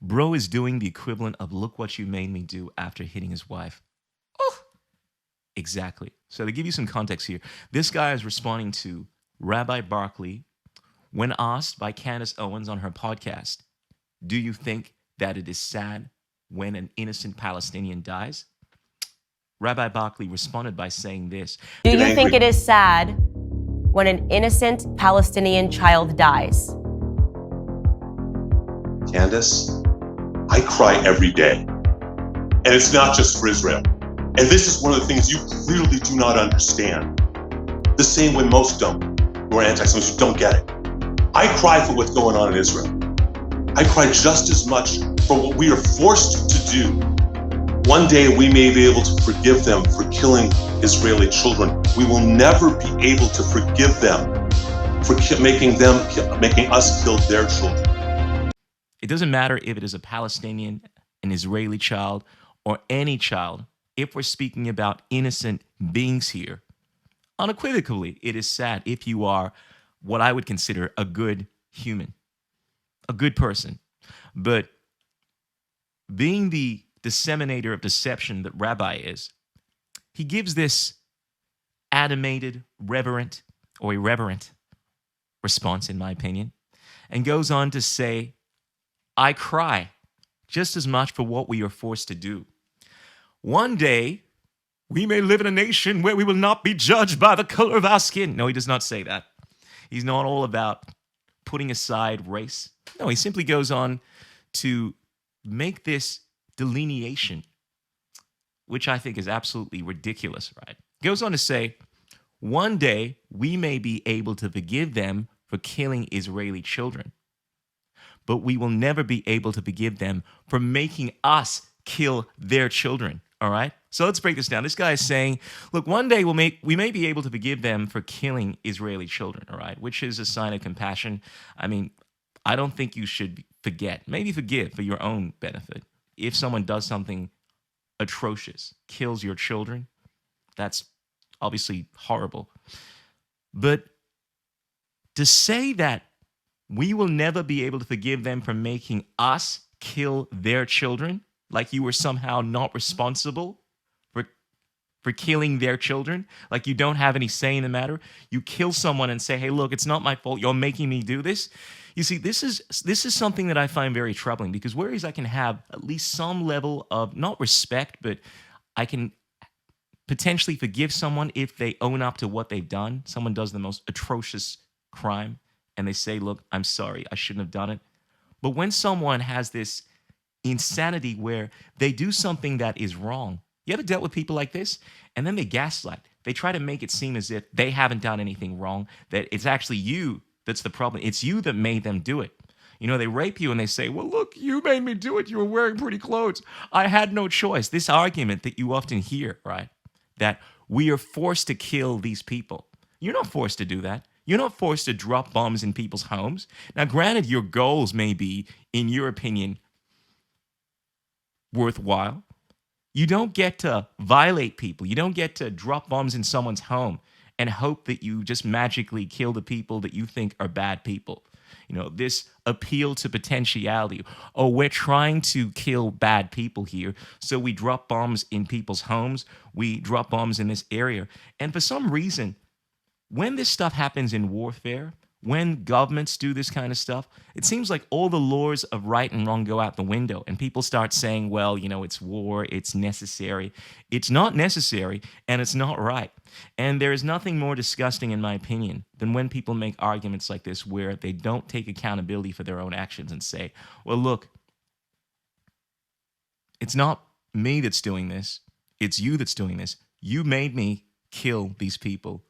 Bro is doing the equivalent of look what you made me do after hitting his wife. Oh, exactly. So to give you some context here, this guy is responding to Rabbi Barclay when asked by Candace Owens on her podcast, do you think that it is sad when an innocent Palestinian dies? Rabbi Barclay responded by saying this. Do you think it is sad when an innocent Palestinian child dies? Candace, I cry every day. And it's not just for Israel. And this is one of the things you clearly do not understand. The same way most don't, who are anti-Semites, who don't get it. I cry for what's going on in Israel. I cry just as much for what we are forced to do. One day we may be able to forgive them for killing Israeli children. We will never be able to forgive them for making us kill their children. It doesn't matter if it is a Palestinian, an Israeli child, or any child. If we're speaking about innocent beings here, unequivocally, it is sad if you are what I would consider a good human, a good person. But being the disseminator of deception that Rabbi is, he gives this animated, reverent, or irreverent response, in my opinion, and goes on to say, I cry just as much for what we are forced to do. One day, we may live in a nation where we will not be judged by the color of our skin. No, he does not say that. He's not all about putting aside race. No, he simply goes on to make this delineation, which I think is absolutely ridiculous, right? Goes on to say, one day we may be able to forgive them for killing Israeli children, but we will never be able to forgive them for making us kill their children, all right? So let's break this down. This guy is saying, look, one day we may be able to forgive them for killing Israeli children, all right, which is a sign of compassion. I mean, I don't think you should forget. Maybe forgive for your own benefit. If someone does something atrocious, kills your children, that's obviously horrible. But to say that we will never be able to forgive them for making us kill their children, like you were somehow not responsible for killing their children, like you don't have any say in the matter. You kill someone and say, hey, look, it's not my fault. You're making me do this. You see, this is something that I find very troubling, because whereas I can have at least some level of, not respect, but I can potentially forgive someone if they own up to what they've done. Someone does the most atrocious crime and they say, look, I'm sorry, I shouldn't have done it. But when someone has this insanity where they do something that is wrong, you ever dealt with people like this? And then they gaslight. They try to make it seem as if they haven't done anything wrong, that it's actually you that's the problem. It's you that made them do it. You know, they rape you and they say, well, look, you made me do it. You were wearing pretty clothes. I had no choice. This argument that you often hear, right? That we are forced to kill these people. You're not forced to do that. You're not forced to drop bombs in people's homes. Now, granted, your goals may be, in your opinion, worthwhile. You don't get to violate people. You don't get to drop bombs in someone's home and hope that you just magically kill the people that you think are bad people. You know, this appeal to potentiality. Oh, we're trying to kill bad people here, so we drop bombs in people's homes. We drop bombs in this area. And for some reason, when this stuff happens in warfare, when governments do this kind of stuff, it seems like all the laws of right and wrong go out the window, and people start saying, well, you know, it's war, it's necessary. It's not necessary, and it's not right. And there is nothing more disgusting, in my opinion, than when people make arguments like this where they don't take accountability for their own actions and say, well, look, it's not me that's doing this. It's you that's doing this. You made me kill these people.